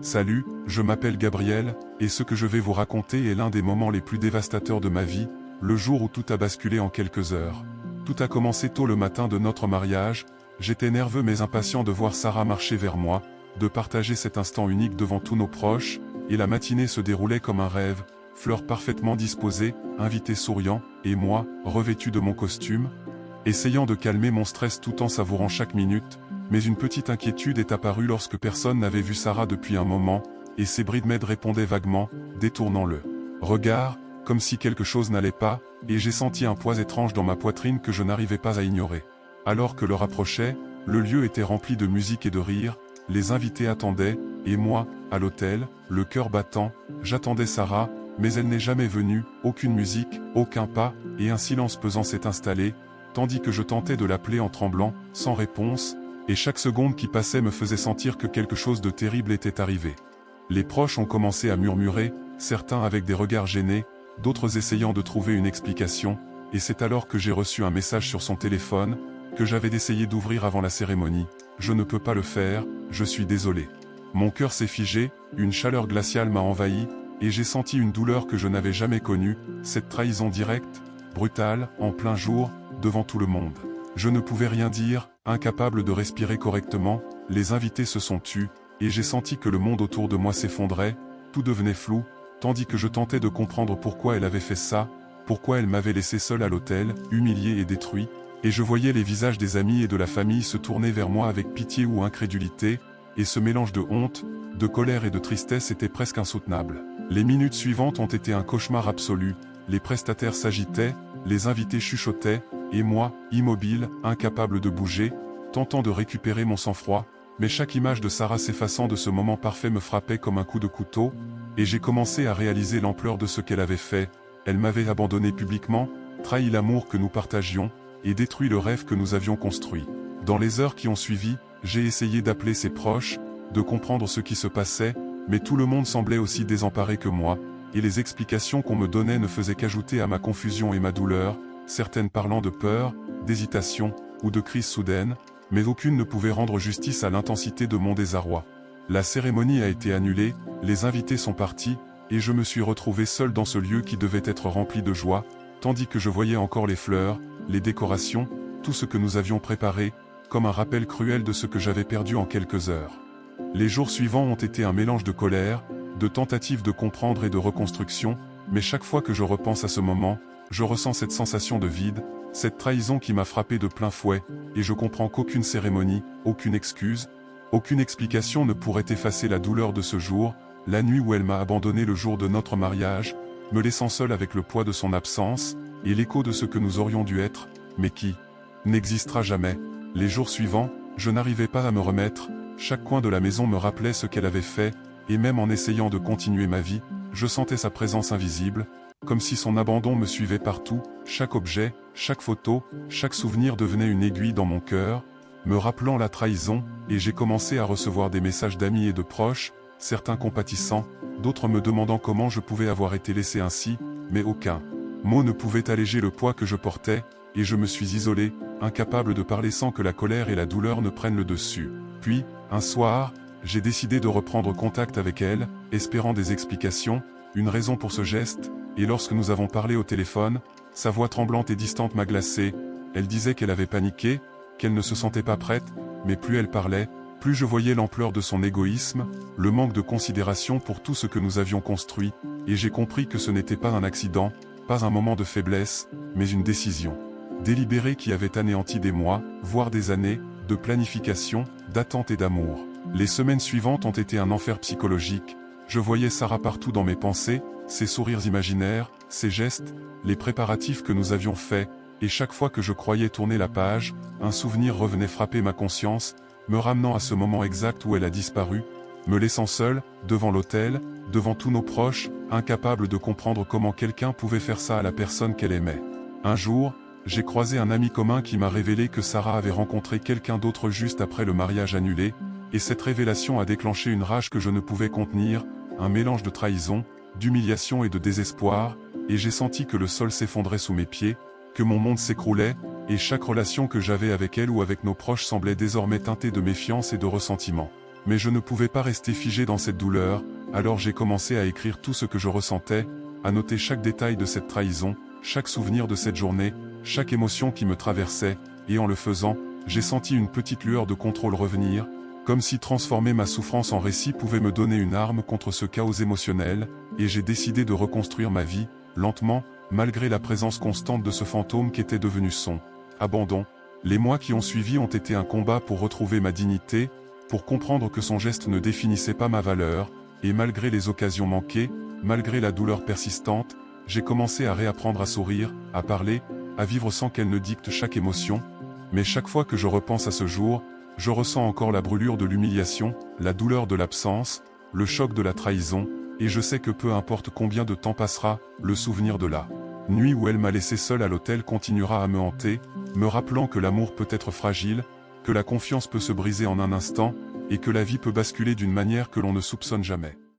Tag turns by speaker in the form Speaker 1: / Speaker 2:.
Speaker 1: Salut, je m'appelle Gabriel, et ce que je vais vous raconter est l'un des moments les plus dévastateurs de ma vie, le jour où tout a basculé en quelques heures. Tout a commencé tôt le matin de notre mariage, j'étais nerveux mais impatient de voir Sarah marcher vers moi, de partager cet instant unique devant tous nos proches, et la matinée se déroulait comme un rêve, fleurs parfaitement disposées, invités souriants, et moi, revêtu de mon costume, essayant de calmer mon stress tout en savourant chaque minute, mais une petite inquiétude est apparue lorsque personne n'avait vu Sarah depuis un moment, et ses bridesmaids répondaient vaguement, détournant le regard, comme si quelque chose n'allait pas, et j'ai senti un poids étrange dans ma poitrine que je n'arrivais pas à ignorer. Alors que l'heure approchait, le lieu était rempli de musique et de rire, les invités attendaient, et moi, à l'hôtel, le cœur battant, j'attendais Sarah, mais elle n'est jamais venue, aucune musique, aucun pas, et un silence pesant s'est installé, tandis que je tentais de l'appeler en tremblant, sans réponse, et chaque seconde qui passait me faisait sentir que quelque chose de terrible était arrivé. Les proches ont commencé à murmurer, certains avec des regards gênés, d'autres essayant de trouver une explication, et c'est alors que j'ai reçu un message sur son téléphone, que j'avais d'essayer d'ouvrir avant la cérémonie. Je ne peux pas le faire, je suis désolé. Mon cœur s'est figé, une chaleur glaciale m'a envahi, et j'ai senti une douleur que je n'avais jamais connue, cette trahison directe, brutale, en plein jour, devant tout le monde. Je ne pouvais rien dire, incapable de respirer correctement, les invités se sont tus, et j'ai senti que le monde autour de moi s'effondrait, tout devenait flou, tandis que je tentais de comprendre pourquoi elle avait fait ça, pourquoi elle m'avait laissé seul à l'hôtel, humilié et détruit, et je voyais les visages des amis et de la famille se tourner vers moi avec pitié ou incrédulité, et ce mélange de honte, de colère et de tristesse était presque insoutenable. Les minutes suivantes ont été un cauchemar absolu, les prestataires s'agitaient, les invités chuchotaient, et moi, immobile, incapable de bouger, tentant de récupérer mon sang-froid, mais chaque image de Sarah s'effaçant de ce moment parfait me frappait comme un coup de couteau, et j'ai commencé à réaliser l'ampleur de ce qu'elle avait fait. Elle m'avait abandonné publiquement, trahi l'amour que nous partagions, et détruit le rêve que nous avions construit. Dans les heures qui ont suivi, j'ai essayé d'appeler ses proches, de comprendre ce qui se passait, mais tout le monde semblait aussi désemparé que moi, et les explications qu'on me donnait ne faisaient qu'ajouter à ma confusion et ma douleur, certaines parlant de peur, d'hésitation, ou de crise soudaine, mais aucune ne pouvait rendre justice à l'intensité de mon désarroi. La cérémonie a été annulée, les invités sont partis, et je me suis retrouvé seul dans ce lieu qui devait être rempli de joie, tandis que je voyais encore les fleurs, les décorations, tout ce que nous avions préparé, comme un rappel cruel de ce que j'avais perdu en quelques heures. Les jours suivants ont été un mélange de colère, de tentatives de comprendre et de reconstruction, mais chaque fois que je repense à ce moment, je ressens cette sensation de vide, cette trahison qui m'a frappé de plein fouet, et je comprends qu'aucune cérémonie, aucune excuse, aucune explication ne pourrait effacer la douleur de ce jour, la nuit où elle m'a abandonné le jour de notre mariage, me laissant seul avec le poids de son absence, et l'écho de ce que nous aurions dû être, mais qui n'existera jamais. Les jours suivants, je n'arrivais pas à me remettre, chaque coin de la maison me rappelait ce qu'elle avait fait, et même en essayant de continuer ma vie, je sentais sa présence invisible, comme si son abandon me suivait partout, chaque objet, chaque photo, chaque souvenir devenait une aiguille dans mon cœur, me rappelant la trahison, et j'ai commencé à recevoir des messages d'amis et de proches, certains compatissants, d'autres me demandant comment je pouvais avoir été laissé ainsi, mais aucun mot ne pouvait alléger le poids que je portais, et je me suis isolé, incapable de parler sans que la colère et la douleur ne prennent le dessus. Puis, un soir, j'ai décidé de reprendre contact avec elle, espérant des explications, une raison pour ce geste, et lorsque nous avons parlé au téléphone, sa voix tremblante et distante m'a glacé. Elle disait qu'elle avait paniqué, qu'elle ne se sentait pas prête, mais plus elle parlait, plus je voyais l'ampleur de son égoïsme, le manque de considération pour tout ce que nous avions construit, et j'ai compris que ce n'était pas un accident, pas un moment de faiblesse, mais une décision délibérée qui avait anéanti des mois, voire des années, de planification, d'attente et d'amour. Les semaines suivantes ont été un enfer psychologique, je voyais Sarah partout dans mes pensées, ses sourires imaginaires, ses gestes, les préparatifs que nous avions faits, et chaque fois que je croyais tourner la page, un souvenir revenait frapper ma conscience, me ramenant à ce moment exact où elle a disparu, me laissant seul, devant l'autel, devant tous nos proches, incapable de comprendre comment quelqu'un pouvait faire ça à la personne qu'elle aimait. Un jour, j'ai croisé un ami commun qui m'a révélé que Sarah avait rencontré quelqu'un d'autre juste après le mariage annulé, et cette révélation a déclenché une rage que je ne pouvais contenir, un mélange de trahison, d'humiliation et de désespoir, et j'ai senti que le sol s'effondrait sous mes pieds, que mon monde s'écroulait, et chaque relation que j'avais avec elle ou avec nos proches semblait désormais teintée de méfiance et de ressentiment. Mais je ne pouvais pas rester figé dans cette douleur, alors j'ai commencé à écrire tout ce que je ressentais, à noter chaque détail de cette trahison, chaque souvenir de cette journée, chaque émotion qui me traversait, et en le faisant, j'ai senti une petite lueur de contrôle revenir, comme si transformer ma souffrance en récit pouvait me donner une arme contre ce chaos émotionnel, et j'ai décidé de reconstruire ma vie, lentement, malgré la présence constante de ce fantôme qui était devenu son abandon. Les mois qui ont suivi ont été un combat pour retrouver ma dignité, pour comprendre que son geste ne définissait pas ma valeur, et malgré les occasions manquées, malgré la douleur persistante, j'ai commencé à réapprendre à sourire, à parler, à vivre sans qu'elle ne dicte chaque émotion. Mais chaque fois que je repense à ce jour, je ressens encore la brûlure de l'humiliation, la douleur de l'absence, le choc de la trahison, et je sais que peu importe combien de temps passera, le souvenir de la nuit où elle m'a laissé seul à l'hôtel continuera à me hanter, me rappelant que l'amour peut être fragile, que la confiance peut se briser en un instant, et que la vie peut basculer d'une manière que l'on ne soupçonne jamais.